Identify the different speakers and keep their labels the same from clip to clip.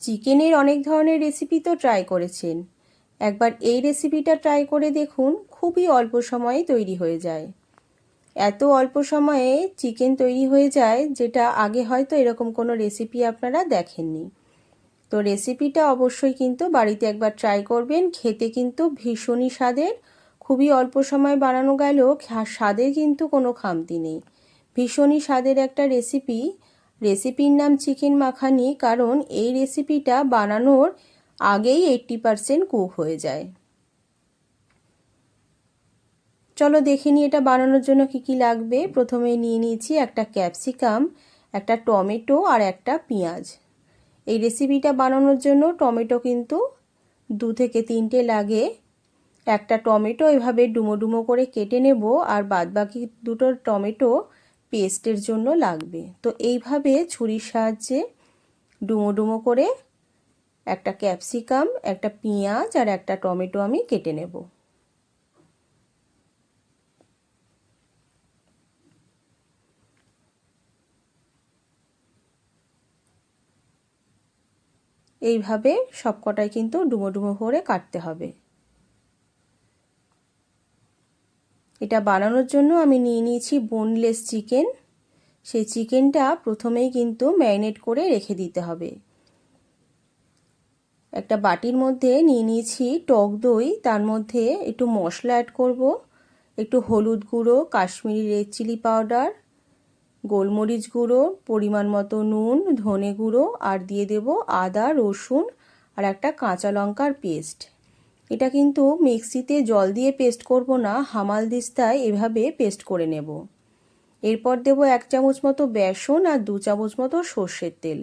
Speaker 1: চিকেনের অনেক ধরনের রেসিপি তো ট্রাই করেছেন, একবার এই রেসিপিটা ট্রাই করে দেখুন, খুবই অল্প সময়ে তৈরি হয়ে যায়। এত অল্প সময়ে চিকেন তৈরি হয়ে যায় যেটা আগে হয়তো এরকম কোনো রেসিপি আপনারা দেখেননি। তো রেসিপিটা অবশ্যই কিন্তু বাড়িতে একবার ট্রাই করবেন, খেতে কিন্তু ভীষণই স্বাদের। খুবই অল্প সময় বানানো গেলেও স্বাদের কিন্তু কোনো খামতি নেই। ভীষণই স্বাদের একটা রেসিপির নাম চিকেন মাখানি, কারণ এই রেসিপিটা বানানোর আগেই 80% কুক হয়ে যায়। চলো দেখে নিই এটা বানানোর জন্য কি কি লাগবে। প্রথমে নিয়ে নিয়েছি একটা ক্যাপসিকাম, একটা টমেটো আর একটা পেঁয়াজ। এই রেসিপিটা বানানোর জন্য টমেটো কিন্তু 2 থেকে 3টে লাগে। একটা টমেটো এভাবে ডুমো ডুমো করে কেটে নেব, আর বাদবাকি দুটো টমেটো পেস্টের জন্য লাগবে। তো এইভাবে ছুরির সাহায্যে ডুমো ডুমো করে একটা ক্যাপসিকাম, একটা পেঁয়াজ আর একটা টমেটো আমি কেটে নেব। এইভাবে সবকটাই কিন্তু ডুমো ডুমো করে কাটতে হবে। এটা বানানোর জন্য আমি নিয়ে নিয়েছি বোনলেস চিকেন। সেই চিকেনটা প্রথমেই কিন্তু ম্যারিনেট করে রেখে দিতে হবে। একটা বাটির মধ্যে নিয়ে নিয়েছি টক দই, তার মধ্যে একটু মশলা অ্যাড করব, একটু হলুদ গুঁড়ো, কাশ্মীরি রেড চিলি পাউডার, গোলমরিচ গুঁড়ো, পরিমাণ মতো নুন, ধনে গুঁড়ো, আর দিয়ে দেব আদা, রসুন আর একটা কাঁচা লঙ্কার পেস্ট। এটা কিন্তু মিক্সিতে জল দিয়ে পেস্ট করব না, হামালদিস্তায় এভাবে পেস্ট করে নেব। এরপর দেব 1 চামচ মতো বেসন আর 2 চামচ মতো সর্ষের তেল।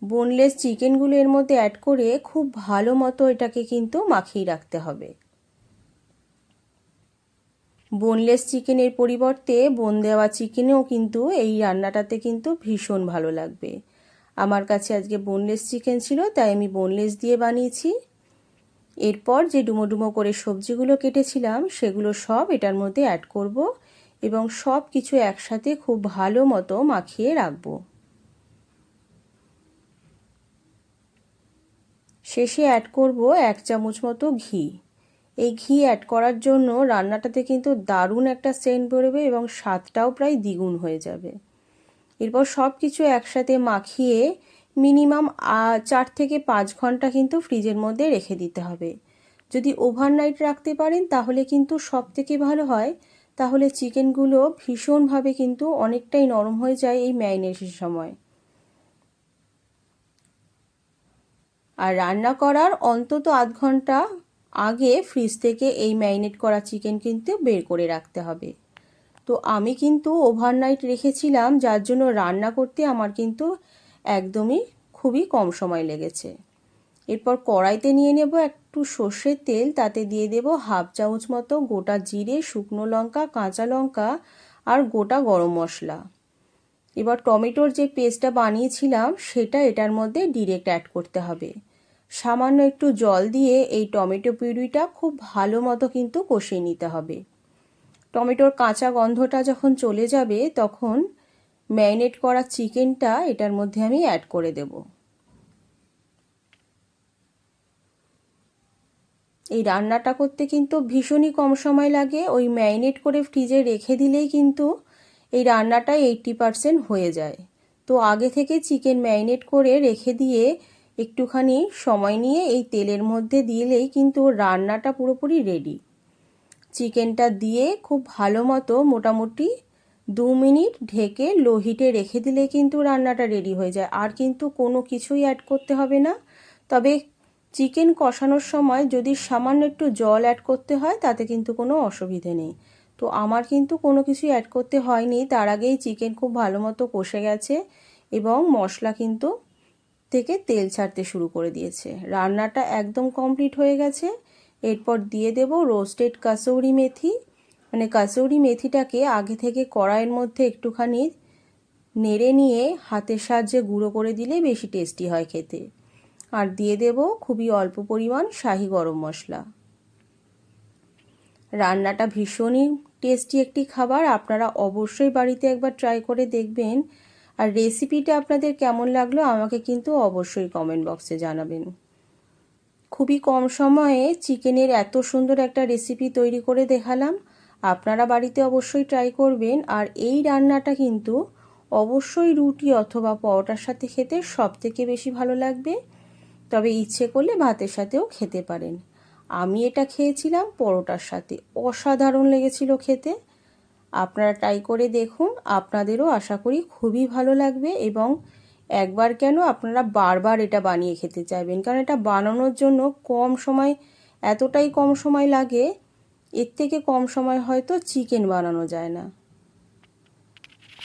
Speaker 1: বোনলেস চিকেনগুলো এর মধ্যে অ্যাড করে খুব ভালো মতো এটাকে কিন্তু মাখিয়ে রাখতে হবে। বোনলেস চিকেনের পরিবর্তে বোন দেওয়া চিকেনেও কিন্তু এই রান্নাটাতে কিন্তু ভীষণ ভালো লাগবে। আমার কাছে আজকে বোনলেস চিকেন ছিল, তাই আমি বোনলেস দিয়ে বানিয়েছি। এরপর যে ডুমো ডুমো করে সবজিগুলো কেটেছিলাম সেগুলো সব এটার মধ্যে অ্যাড করব এবং সব কিছু একসাথে খুব ভালো মতো মাখিয়ে রাখবো। শেষে অ্যাড করব 1 চামচ মতো ঘি। এই ঘি অ্যাড করার জন্য রান্নাটাতে কিন্তু দারুণ একটা সেন্ট বেরোবে এবং স্বাদটাও প্রায় দ্বিগুণ হয়ে যাবে। এরপর সব কিছু একসাথে মাখিয়ে মিনিমাম 4 থেকে 5 ঘন্টা কিন্তু ফ্রিজের মধ্যে রেখে দিতে হবে। যদি ওভারনাইট রাখতে পারেন তাহলে কিন্তু সব থেকে ভালো হয়, তাহলে চিকেনগুলো ভীষণভাবে কিন্তু অনেকটাই নরম হয়ে যায় এই ম্যারিনেশনের সময়। আর রান্না করার অন্তত আধ ঘন্টা আগে ফ্রিজ থেকে এই ম্যারিনেট করা চিকেন কিন্তু বের করে রাখতে হবে। তো আমি কিন্তু ওভারনাইট রেখেছিলাম, যার জন্য রান্না করতে আমার কিন্তু একদমই খুবই কম সময় লেগেছে। এরপর কড়াইতে নিয়ে নেব একটু সর্ষের তেল, তাতে দিয়ে দেব 1/2 চামচ মতো গোটা জিরে, শুকনো লঙ্কা, কাঁচা লঙ্কা আর গোটা গরম মশলা। এবার টমেটোর যে পেস্টটা বানিয়েছিলাম সেটা এটার মধ্যে ডিরেক্ট অ্যাড করতে হবে। সামান্য একটু জল দিয়ে এই টমেটো পিউরিটা খুব ভালো মতো কিন্তু কষিয়ে নিতে হবে। টমেটোর কাঁচা গন্ধটা যখন চলে যাবে তখন ম্যারিনেট করা চিকেনটা এটার মধ্যে আমি অ্যাড করে দেব। এই রান্নাটা করতে কিন্তু ভীষণই কম সময় লাগে। ওই ম্যারিনেট করে ফ্রিজে রেখে দিলেই কিন্তু এই রান্নাটা 80% হয়ে যায়। তো আগে থেকে চিকেন ম্যারিনেট করে রেখে দিয়ে একটুখানি সময় নিয়ে এই তেলের মধ্যে দিলেই কিন্তু রান্নাটা পুরোপুরি রেডি। চিকেনটা দিয়ে খুব ভালো মতো মোটামুটি 2 মিনিট ঢেকে লো হিটে রেখে দিলে কিন্তু রান্নাটা রেডি হয়ে যায়। আর কিন্তু কোনো কিছুই অ্যাড করতে হবে না। তবে চিকেন কষানোর সময় যদি সামান্য একটু জল অ্যাড করতে হয় তাতে কিন্তু কোনো অসুবিধে নেই। তো আমার কিন্তু কোনো কিছুই অ্যাড করতে হয়নি, তার আগেই চিকেন খুব ভালো মতো কষে গেছে এবং মশলা কিন্তু থেকে তেল ছাড়তে শুরু করে দিয়েছে। রান্নাটা একদম কমপ্লিট হয়ে গেছে। এরপর দিয়ে দেব রোস্টেড কাসৌরি মেথি। মানে কাসৌরি মেথিটাকে আগে থেকে কড়াইয়ের মধ্যে একটুখানি নেড়ে নিয়ে হাতের সাহায্যে গুঁড়ো করে দিলে বেশি টেস্টি হয় খেতে। আর দিয়ে দেব খুবই অল্প পরিমাণ শাহি গরম মশলা। রান্নাটা ভীষণই টেস্টি একটি খাবার, আপনারা অবশ্যই বাড়িতে একবার ট্রাই করে দেখবেন। আর রেসিপিটা আপনাদের কেমন লাগলো আমাকে কিন্তু অবশ্যই কমেন্ট বক্সে জানাবেন। খুবই কম সময়ে চিকেনের এত সুন্দর একটা রেসিপি তৈরি করে দেখালাম, আপনারা বাড়িতে অবশ্যই ট্রাই করবেন। আর এই রান্নাটা কিন্তু অবশ্যই রুটি অথবা পরোটার সাথে খেতে সবথেকে বেশি ভালো লাগবে, তবে ইচ্ছে করলে ভাতের সাথেও খেতে পারেন। আমি এটা খেয়েছিলাম পরোটার সাথে, অসাধারণ লেগেছিল খেতে। আপনারা ট্রাই করে দেখুন, আপনাদেরও আশা করি খুবই ভালো লাগবে এবং একবার কেন আপনারা বারবার এটা বানিয়ে খেতে চাইবেন, কারণ এটা বানানোর জন্য কম সময়, এতটাই কম সময় লাগে, এর থেকে কম সময় হয়তো চিকেন বানানো যায় না।